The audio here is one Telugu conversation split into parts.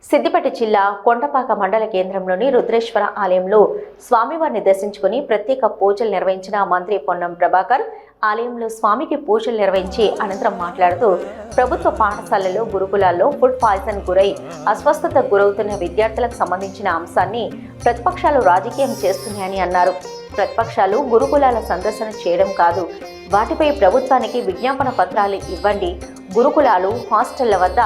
సిద్దిపేట జిల్లా కొండపాక మండల కేంద్రంలోని రుద్రేశ్వర ఆలయంలో స్వామివారిని దర్శించుకుని ప్రత్యేక పూజలు నిర్వహించిన మంత్రి పొన్నం ప్రభాకర్ ఆలయంలో స్వామికి పూజలు నిర్వహించి అనంతరం మాట్లాడుతూ ప్రభుత్వ పాఠశాలల్లో గురుకులాల్లో ఫుడ్ పాయిజన్ గురై అస్వస్థతకు గురవుతున్న విద్యార్థులకు సంబంధించిన అంశాన్ని ప్రతిపక్షాలు రాజకీయం చేస్తున్నాయని అన్నారు. ప్రతిపక్షాలు గురుకులాల సందర్శన చేయడం కాదు, వాటిపై ప్రభుత్వానికి విజ్ఞాపన పత్రాలు ఇవ్వండి. గురుకులాలు హాస్టళ్ల వద్ద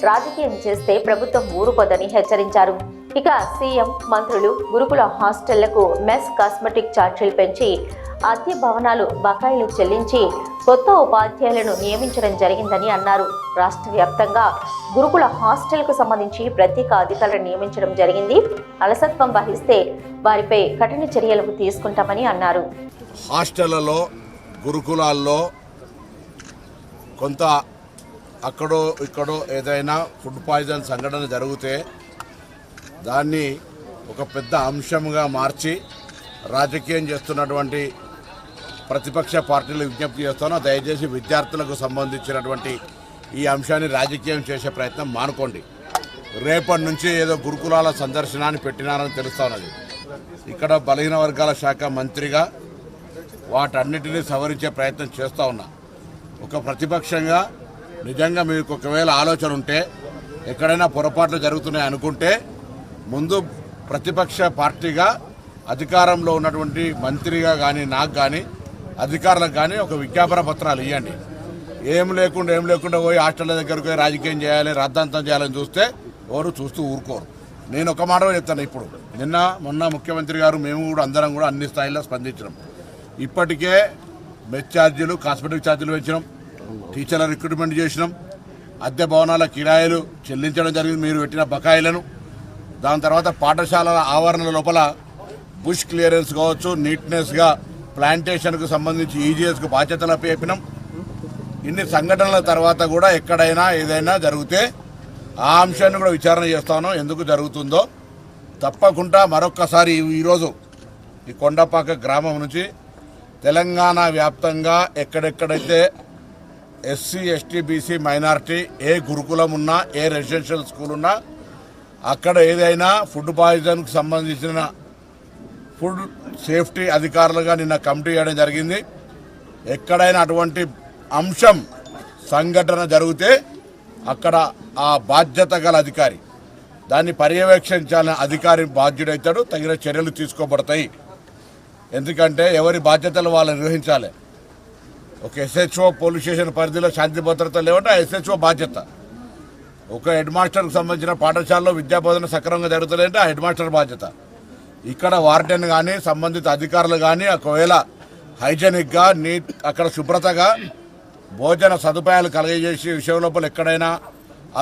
రాజకీయం చేస్తే ప్రభుత్వం ఊరుకోదని హెచ్చరించారు. ఇక సీఎం మంత్రులు గురుకుల హాస్టళ్లకు మెస్ కాస్మెటిక్ ఛార్జీలు పెంచి అద్దె భవనాలు బకాయిలు చెల్లించి కొత్త ఉపాధ్యాయులను నియమించడం జరిగిందని అన్నారు. రాష్ట్ర వ్యాప్తంగా గురుకుల హాస్టల్కు సంబంధించి ప్రత్యేక అధికారులను నియమించడం జరిగింది. అలసత్వం వహిస్తే వారిపై కఠిన చర్యలు తీసుకుంటామని అన్నారు. హాస్టళ్లలో గురుకులాల్లో కొంత అక్కడో ఇక్కడో ఏదైనా ఫుడ్ పాయిజన్ సంఘటన జరిగితే దాన్ని ఒక పెద్ద అంశంగా మార్చి రాజకీయం చేస్తున్నటువంటి ప్రతిపక్ష పార్టీలు విజ్ఞప్తి చేస్తానో దయచేసి విద్యార్థులకు సంబంధించినటువంటి ఈ అంశాన్ని రాజకీయం చేసే ప్రయత్నం మానుకోండి. రేపటి నుంచి ఏదో గురుకులాల సందర్శనాన్ని పెట్టినారని తెలుస్తా ఉన్నది. ఇక్కడ బలహీన వర్గాల శాఖ మంత్రిగా వాటన్నిటినీ సవరించే ప్రయత్నం చేస్తూ ఉన్నా. ఒక ప్రతిపక్షంగా నిజంగా మీకు ఒకవేళ ఆలోచన ఉంటే ఎక్కడైనా పొరపాట్లు జరుగుతున్నాయి అనుకుంటే ముందు ప్రతిపక్ష పార్టీగా అధికారంలో ఉన్నటువంటి మంత్రిగా కానీ నాకు కానీ అధికారులకు కానీ ఒక విజ్ఞాపన పత్రాలు ఇవ్వండి. ఏం లేకుండా పోయి హాస్టళ్ల దగ్గరకు పోయి రాజకీయం చేయాలి, రద్దంతం చేయాలని చూస్తే ఎవరు చూస్తూ ఊరుకోరు. నేను ఒక మాట చెప్తాను. ఇప్పుడు మొన్న ముఖ్యమంత్రి గారు మేము కూడా అందరం కూడా అన్ని స్థాయిలో స్పందించినాం. ఇప్పటికే మెస్ ఛార్జీలు కాస్మెటిక్ ఛార్జీలు పెంచినాం, టీచర్ల రిక్రూట్మెంట్ చేసినాం, అద్దె భవనాల కిరాయిలు చెల్లించడం జరిగింది మీరు పెట్టిన బకాయిలను. దాని తర్వాత పాఠశాలల ఆవరణ లోపల బుష్ క్లియరెన్స్ కావచ్చు, నీట్నెస్గా ప్లాంటేషన్కు సంబంధించి ఈజీఎస్కు బాధ్యతలు అప్పచెప్పినాం. ఇన్ని సంఘటనల తర్వాత కూడా ఎక్కడైనా ఏదైనా జరిగితే ఆ అంశాన్ని కూడా విచారణ చేస్తాను. ఎందుకు జరుగుతుందో తప్పకుండా మరొక్కసారి ఈరోజు ఈ కొండపాక గ్రామం నుంచి తెలంగాణ వ్యాప్తంగా ఎక్కడెక్కడైతే ఎస్సీ ఎస్టీ బీసీ మైనారిటీ ఏ గురుకులం ఉన్నా ఏ రెసిడెన్షియల్ స్కూల్ ఉన్నా అక్కడ ఏదైనా ఫుడ్ పాయిజన్కి సంబంధించిన ఫుడ్ సేఫ్టీ అధికారులుగా నిన్న కమిటీ చేయడం జరిగింది. ఎక్కడైనా అటువంటి అంశం సంఘటన జరిగితే అక్కడ ఆ బాధ్యత గల అధికారి దాన్ని పర్యవేక్షించాలని అధికారి బాధ్యుడైతాడు. తగిన చర్యలు తీసుకోబడతాయి. ఎందుకంటే ఎవరి బాధ్యతలు వాళ్ళు నిర్వహించాలి. ఒక ఎస్హెచ్ఓ పోలీస్ స్టేషన్ పరిధిలో శాంతి భద్రత లేవంటే ఆ ఎస్హెచ్ఓ బాధ్యత. ఒక హెడ్ మాస్టర్కి సంబంధించిన పాఠశాలలో విద్యాబోధన సక్రమంగా జరుగుతుందంటే ఆ హెడ్ మాస్టర్ బాధ్యత. ఇక్కడ వార్డెన్ కానీ సంబంధిత అధికారులు కానీ ఒకవేళ హైజెనిక్గా అక్కడ శుభ్రతగా భోజన సదుపాయాలు కలగజేసే విషయం లోపల ఎక్కడైనా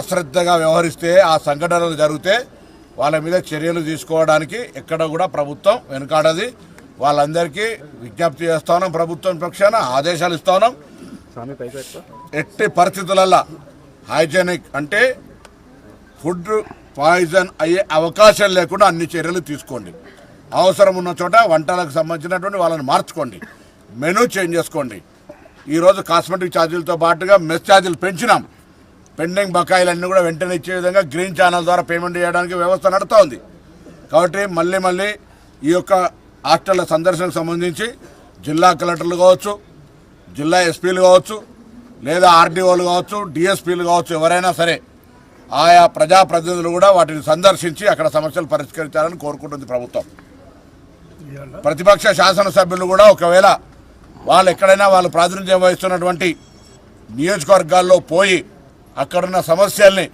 అశ్రద్ధగా వ్యవహరిస్తే ఆ సంఘటనలు జరిగితే వాళ్ళ మీద చర్యలు తీసుకోవడానికి ఎక్కడ కూడా ప్రభుత్వం వెనుకాడది. వాళ్ళందరికీ విజ్ఞప్తి చేస్తా ఉన్నాం. ప్రభుత్వం పక్షాన ఆదేశాలు ఇస్తా ఉన్నాం. ఎట్టి పరిస్థితులలో హైజెనిక్ అంటే ఫుడ్ పాయిజన్ అయ్యే అవకాశం లేకుండా అన్ని చర్యలు తీసుకోండి. అవసరం ఉన్న చోట వంటలకు సంబంధించినటువంటి వాళ్ళని మార్చుకోండి, మెనూ చేంజ్ చేసుకోండి. ఈరోజు కాస్మెటిక్ ఛార్జీలతో పాటుగా మెస్ ఛార్జీలు పెంచినాం. పెండింగ్ బకాయిలన్నీ కూడా వెంటనే ఇచ్చే విధంగా గ్రీన్ ఛానల్ ద్వారా పేమెంట్ చేయడానికి వ్యవస్థ నడుతూ ఉంది. కాబట్టి మళ్ళీ ఈ యొక్క హాస్టళ్ల సందర్శనకు సంబంధించి జిల్లా కలెక్టర్లు కావచ్చు, జిల్లా ఎస్పీలు కావచ్చు, లేదా ఆర్డీఓలు కావచ్చు, డిఎస్పీలు కావచ్చు, ఎవరైనా సరే ఆయా ప్రజాప్రతినిధులు కూడా వాటిని సందర్శించి అక్కడ సమస్యలు పరిష్కరించాలని కోరుకుంటుంది ప్రభుత్వం. ప్రతిపక్ష శాసనసభ్యులు కూడా ఒకవేళ వాళ్ళు ఎక్కడైనా వాళ్ళు ప్రాతినిధ్యం వహిస్తున్నటువంటి నియోజకవర్గాల్లో పోయి అక్కడున్న సమస్యల్ని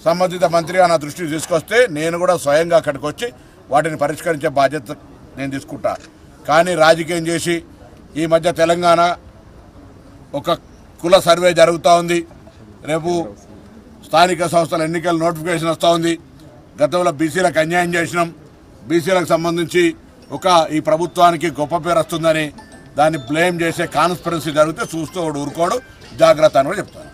సంబంధిత మంత్రిగా నా దృష్టికి తీసుకొస్తే నేను కూడా స్వయంగా అక్కడికి వచ్చి వాటిని పరిష్కరించే బాధ్యత నేను తీసుకుంటా. కానీ రాజకీయం చేసి ఈ మధ్య తెలంగాణ ఒక కుల సర్వే జరుగుతూ ఉంది. రేపు స్థానిక సంస్థల ఎన్నికల నోటిఫికేషన్ వస్తూ ఉంది. గతంలో బీసీలకు అన్యాయం చేసినాం, బీసీలకు సంబంధించి ఈ ప్రభుత్వానికి గొప్ప పేరు వస్తుందని దాన్ని బ్లేమ్ చేసే కాన్స్పిరసీ జరిగితే చూస్తూ ఊరుకోడు, జాగ్రత్త అని కూడా చెప్తాను.